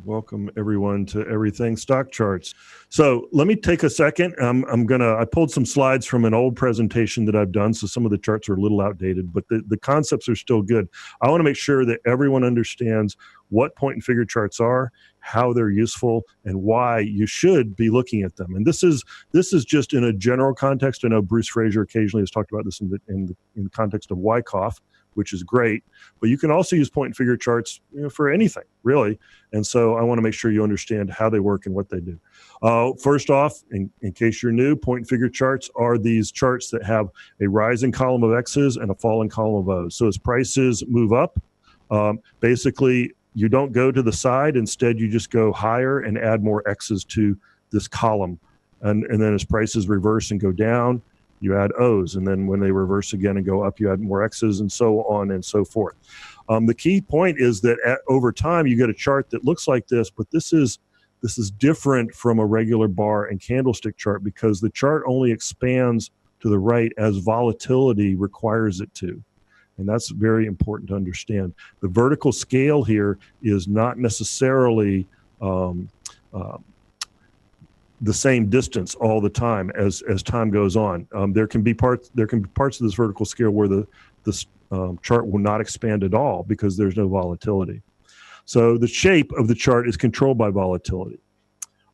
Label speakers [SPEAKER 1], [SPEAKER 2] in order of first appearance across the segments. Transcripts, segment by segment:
[SPEAKER 1] Welcome everyone to Everything Stock Charts. So let me take a second. I pulled some slides from an old presentation that I've done, so some of the charts are a little outdated, but the concepts are still good. I want to make sure that everyone understands what point and figure charts are, how they're useful, and why you should be looking at them. And this is just in a general context. I know Bruce Fraser occasionally has talked about this in the context of Wyckoff, which is great, but you can also use point and figure charts, for anything really. And so I want to make sure you understand how they work and what they do. First off, in case you're new, point and figure charts are these charts that have a rising column of X's and a falling column of O's. So as prices move up, basically you don't go to the side. Instead, you just go higher and add more X's to this column. And then as prices reverse and go down, you add O's, and then when they reverse again and go up, you add more X's, and so on and so forth. The key point is that over time, you get a chart that looks like this, but this is different from a regular bar and candlestick chart because the chart only expands to the right as volatility requires it to. And that's very important to understand. The vertical scale here is not necessarily the same distance all the time as time goes on. There can be parts of this vertical scale where this chart will not expand at all because there's no volatility. So the shape of the chart is controlled by volatility.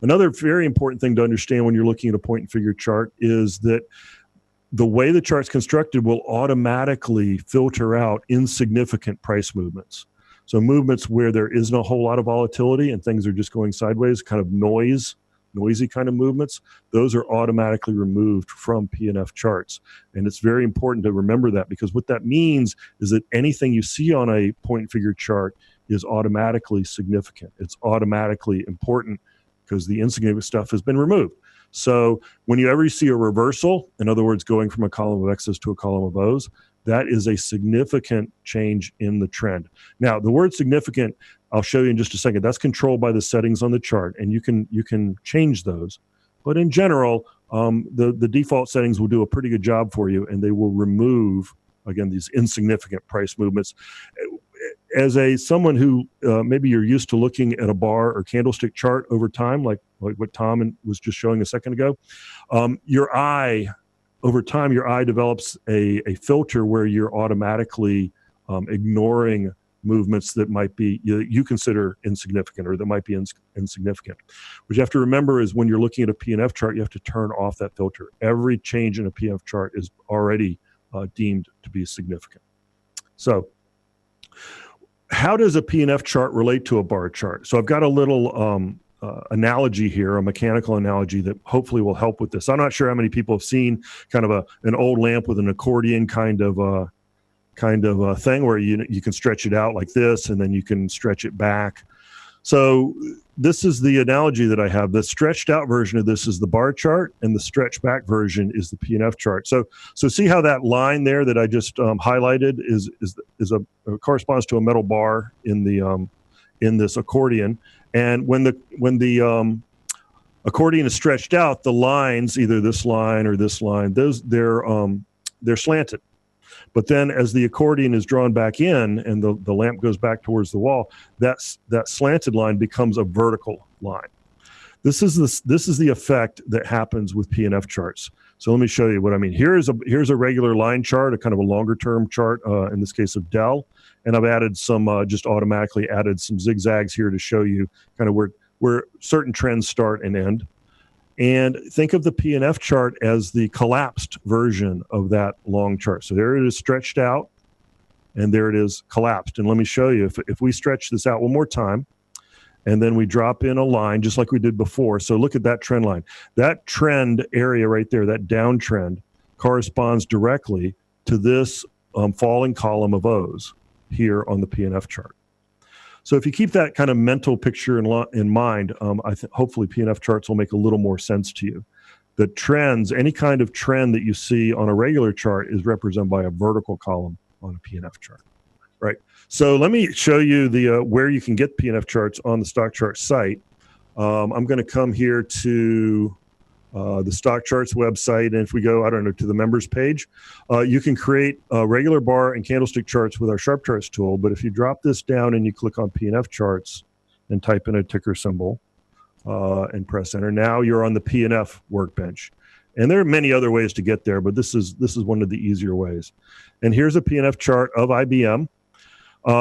[SPEAKER 1] Another very important thing to understand when you're looking at a point and figure chart is that the way the chart's constructed will automatically filter out insignificant price movements. So movements where there isn't a whole lot of volatility and things are just going sideways, kind of noisy kind of movements, those are automatically removed from P&F charts. And it's very important to remember that, because what that means is that anything you see on a point and figure chart is automatically significant. It's automatically important because the insignificant stuff has been removed. So whenever you see a reversal, in other words, going from a column of X's to a column of O's, that is a significant change in the trend. Now, the word significant, I'll show you in just a second. That's controlled by the settings on the chart, and you can change those. But in general, the default settings will do a pretty good job for you, and they will remove, again, these insignificant price movements. As someone who maybe you're used to looking at a bar or candlestick chart over time, like what Tom was just showing a second ago, over time, your eye develops a filter where you're automatically ignoring movements that might be you consider insignificant or that might be insignificant. What you have to remember is when you're looking at a P&F chart, you have to turn off that filter. Every change in a P&F chart is already deemed to be significant. So how does a P&F chart relate to a bar chart? So I've got a little analogy here, a mechanical analogy that hopefully will help with this. I'm not sure how many people have seen kind of an old lamp with an accordion kind of thing where you can stretch it out like this and then you can stretch it back. So this is the analogy that I have. The stretched out version of this is the bar chart, and the stretched back version is the P&F chart. So see how that line there that I just highlighted corresponds to a metal bar in this accordion. And when the accordion is stretched out, the lines, either this line or this line, they're slanted. But then as the accordion is drawn back in and the lamp goes back towards the wall, that slanted line becomes a vertical line. This is the effect that happens with P&F charts. So let me show you what I mean. Here's a regular line chart, a kind of a longer term chart, in this case of Dell. And I've added just automatically added some zigzags here to show you kind of where certain trends start and end. And think of the P&F chart as the collapsed version of that long chart. So there it is stretched out, and there it is collapsed. And let me show you, if we stretch this out one more time, and then we drop in a line just like we did before. So look at that trend line. That trend area right there, that downtrend, corresponds directly to this falling column of O's here on the P&F chart. So if you keep that kind of mental picture in mind, hopefully P&F charts will make a little more sense to you. The trends, any kind of trend that you see on a regular chart is represented by a vertical column on a P&F chart, right? So let me show you where you can get P&F charts on the Stock Chart site. I'm going to come here to the Stock Charts website, and if we go, to the members page, you can create regular bar and candlestick charts with our Sharp Charts tool. But if you drop this down and you click on P&F charts, and type in a ticker symbol and press enter. Now you're on the P&F workbench. And there are many other ways to get there, but this is one of the easier ways. And here's a P&F chart of IBM.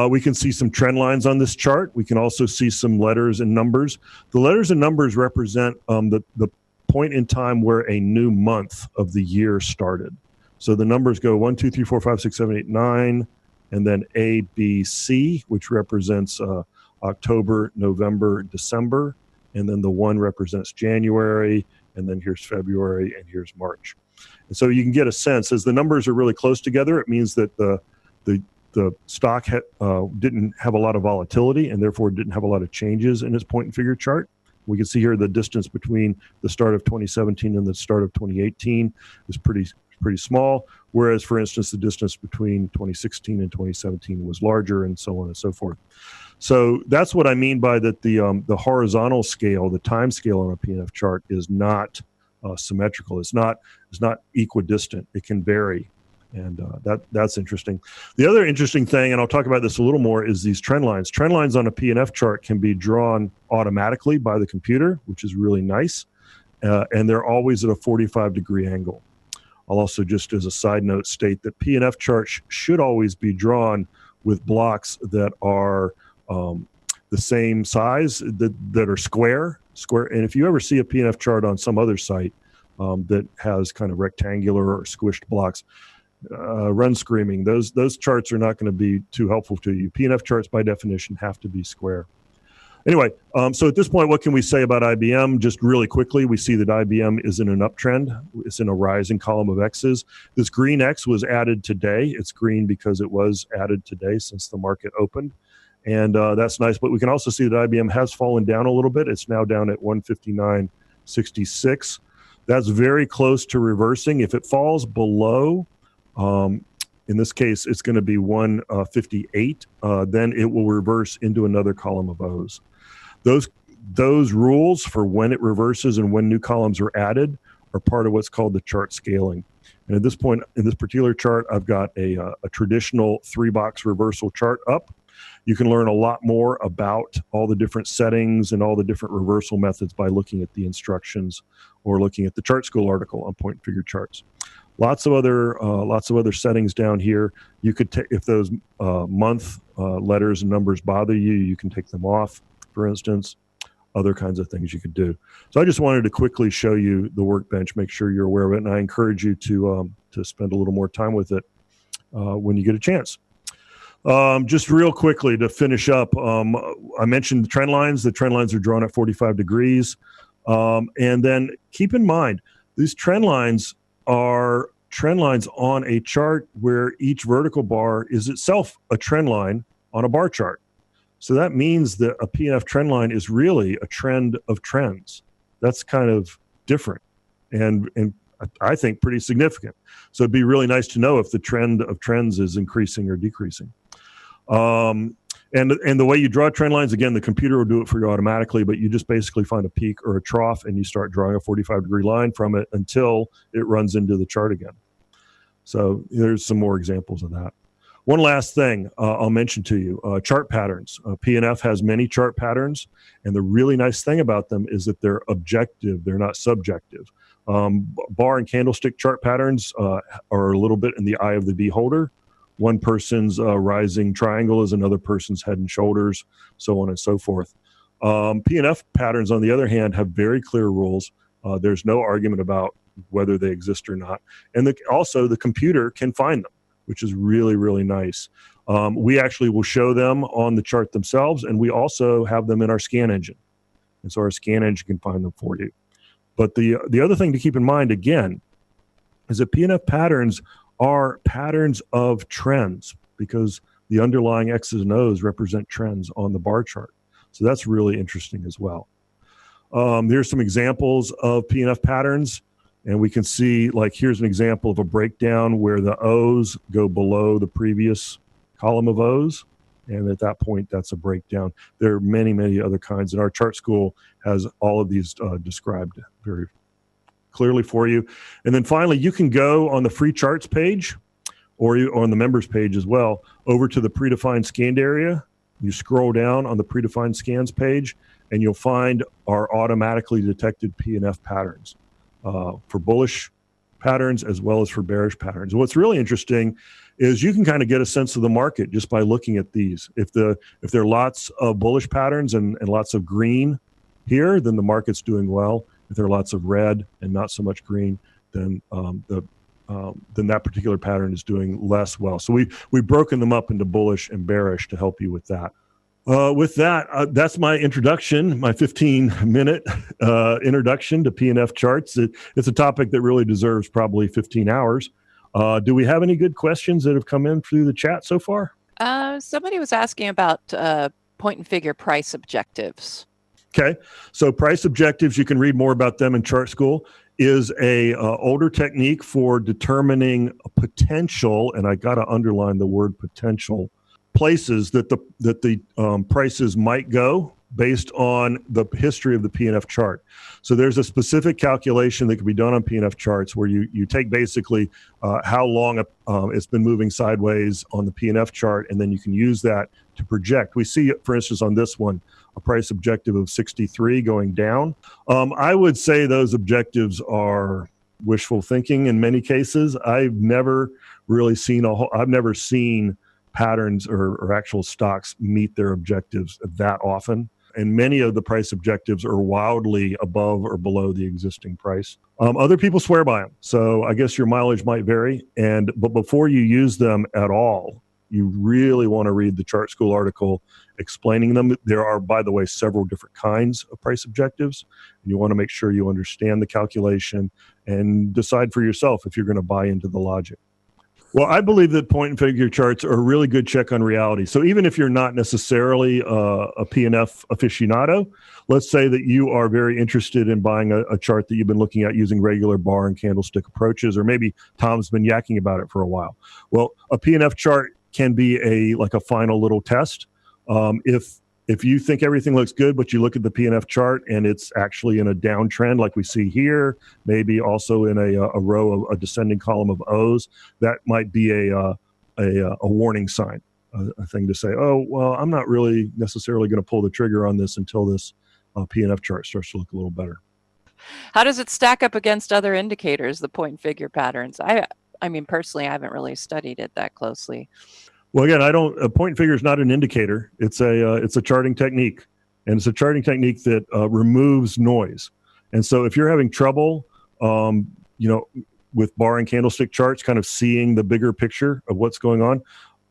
[SPEAKER 1] We can see some trend lines on this chart. We can also see some letters and numbers. The letters and numbers represent the point in time where a new month of the year started. So the numbers go 1, 2, 3, 4, 5, 6, 7, 8, 9, and then A, B, C, which represents October, November, December, and then the 1 represents January, and then here's February, and here's March. And so you can get a sense, as the numbers are really close together, it means that the stock didn't have a lot of volatility and therefore didn't have a lot of changes in its point and figure chart. We can see here the distance between the start of 2017 and the start of 2018 is pretty small, whereas, for instance, the distance between 2016 and 2017 was larger, and so on and so forth. So that's what I mean by that the horizontal scale, the time scale on a P&F chart is not symmetrical. It's not equidistant. It can vary. And that's interesting. The other interesting thing, and I'll talk about this a little more, is these trend lines. Trend lines on a P&F chart can be drawn automatically by the computer, which is really nice. And they're always at a 45-degree angle. I'll also, just as a side note, state that P&F charts should always be drawn with blocks that are the same size, that are square. And if you ever see a P&F chart on some other site that has kind of rectangular or squished blocks, run screaming. Those charts are not going to be too helpful to you. P&F charts, by definition, have to be square. Anyway, so at this point, what can we say about IBM? Just really quickly, we see that IBM is in an uptrend. It's in a rising column of X's. This green X was added today. It's green because it was added today since the market opened. And that's nice. But we can also see that IBM has fallen down a little bit. It's now down at 159.66. That's very close to reversing. If it falls below, in this case, it's going to be 158. Then it will reverse into another column of O's. Those rules for when it reverses and when new columns are added are part of what's called the chart scaling. And at this point, in this particular chart, I've got a traditional 3-box reversal chart up. You can learn a lot more about all the different settings and all the different reversal methods by looking at the instructions or looking at the Chart School article on point and figure charts. Lots of other settings down here. You could take, if those month letters and numbers bother you, you can take them off, for instance. Other kinds of things you could do. So I just wanted to quickly show you the workbench, make sure you're aware of it, and I encourage you to spend a little more time with it when you get a chance. Just real quickly to finish up, I mentioned the trend lines. The trend lines are drawn at 45 degrees. And then keep in mind, these trend lines are trend lines on a chart where each vertical bar is itself a trend line on a bar chart. So that means that a P&F trend line is really a trend of trends. That's kind of different and I think pretty significant. So it'd be really nice to know if the trend of trends is increasing or decreasing. And the way you draw trend lines, again, the computer will do it for you automatically, but you just basically find a peak or a trough and you start drawing a 45-degree line from it until it runs into the chart again. So there's some more examples of that. One last thing I'll mention to you, chart patterns. P&F has many chart patterns, and the really nice thing about them is that they're objective, they're not subjective. Bar and candlestick chart patterns are a little bit in the eye of the beholder. One person's rising triangle is another person's head and shoulders, so on and so forth. P&F patterns, on the other hand, have very clear rules. There's no argument about whether they exist or not. And also, the computer can find them, which is really, really nice. We actually will show them on the chart themselves, and we also have them in our scan engine. And so our scan engine can find them for you. But the other thing to keep in mind, again, is that P&F patterns are patterns of trends because the underlying X's and O's represent trends on the bar chart. So that's really interesting as well. There's some examples of P&F patterns. And we can see, like, here's an example of a breakdown where the O's go below the previous column of O's. And at that point, that's a breakdown. There are many, many other kinds. And our chart school has all of these described very clearly for you. And then finally, you can go on the free charts page or on the members page as well, over to the predefined scanned area. You scroll down on the predefined scans page, and you'll find our automatically detected P&F patterns for bullish patterns as well as for bearish patterns. What's really interesting is you can kind of get a sense of the market just by looking at these. If there are lots of bullish patterns and lots of green here, then the market's doing well. If there are lots of red and not so much green, then then that particular pattern is doing less well. So we've broken them up into bullish and bearish to help you with that. That's my introduction, my 15-minute introduction to P&F charts. It's a topic that really deserves probably 15 hours. Do we have any good questions that have come in through the chat so far?
[SPEAKER 2] Somebody was asking about point and figure price objectives.
[SPEAKER 1] Okay, so price objectives, you can read more about them in Chart School, is a older technique for determining a potential, and I got to underline the word potential, places that the prices might go based on the history of the P&F chart. So there's a specific calculation that can be done on P&F charts where you take basically how long it's been moving sideways on the P&F chart, and then you can use that to project. We see, for instance, on this one, a price objective of 63 going down. I would say those objectives are wishful thinking in many cases. I've never really seen I've never seen patterns or actual stocks meet their objectives that often. And many of the price objectives are wildly above or below the existing price. Other people swear by them. So I guess your mileage might vary. But before you use them at all, you really want to read the Chart School article explaining them. There are, by the way, several different kinds of price objectives. And you want to make sure you understand the calculation and decide for yourself if you're going to buy into the logic. Well, I believe that point and figure charts are a really good check on reality. So even if you're not necessarily a P&F aficionado, let's say that you are very interested in buying a chart that you've been looking at using regular bar and candlestick approaches, or maybe Tom's been yakking about it for a while. Well, a P&F chart can be like a final little test. If you think everything looks good, but you look at the P&F chart and it's actually in a downtrend like we see here, maybe also in a row of a descending column of O's, that might be a warning sign, a thing to say, oh, well, I'm not really necessarily going to pull the trigger on this until this P&F chart starts to look a little better.
[SPEAKER 2] How does it stack up against other indicators, the point and figure patterns? I mean, personally, I haven't really studied it that closely.
[SPEAKER 1] Well, again, a point and figure is not an indicator. It's a charting technique, and it's a charting technique that removes noise. And so, if you're having trouble, with bar and candlestick charts, kind of seeing the bigger picture of what's going on,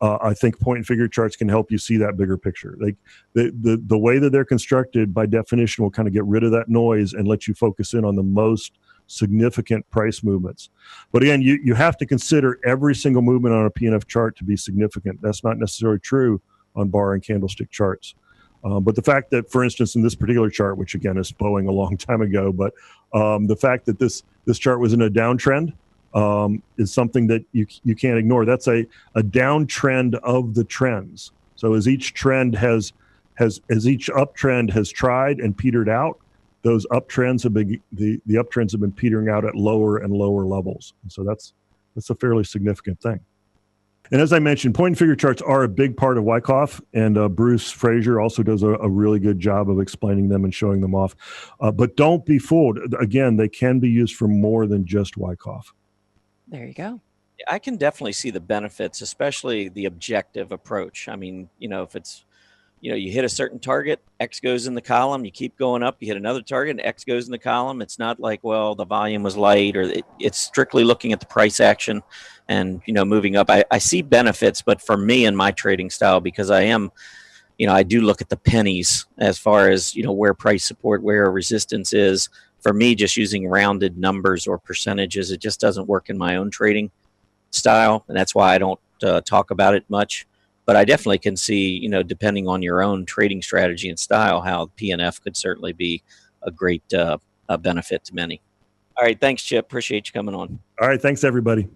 [SPEAKER 1] I think point and figure charts can help you see that bigger picture. Like the way that they're constructed, by definition, will kind of get rid of that noise and let you focus in on the most significant price movements. But again, you have to consider every single movement on a P&F chart to be significant. That's not necessarily true on bar and candlestick charts. But the fact that, for instance, in this particular chart, which again is Boeing a long time ago, but the fact that this chart was in a downtrend is something that you can't ignore. That's a downtrend of the trends. So as each trend as each uptrend has tried and petered out, those uptrends have been the uptrends have been petering out at lower and lower levels. And so that's a fairly significant thing. And as I mentioned, point and figure charts are a big part of Wyckoff, and Bruce Frazier also does a really good job of explaining them and showing them off. But don't be fooled. Again, they can be used for more than just Wyckoff.
[SPEAKER 2] There you go.
[SPEAKER 3] I can definitely see the benefits, especially the objective approach. I mean, if it's, you hit a certain target, X goes in the column, you keep going up, you hit another target, and X goes in the column. It's not like, well, the volume was light, or it's strictly looking at the price action and, moving up. I see benefits, but for me and my trading style, because I am, I do look at the pennies as far as, where price support, where resistance is. For me, just using rounded numbers or percentages, it just doesn't work in my own trading style. And that's why I don't talk about it much. But I definitely can see, depending on your own trading strategy and style, how P&F could certainly be a great benefit to many. All right. Thanks, Chip. Appreciate you coming on.
[SPEAKER 1] All right. Thanks, everybody.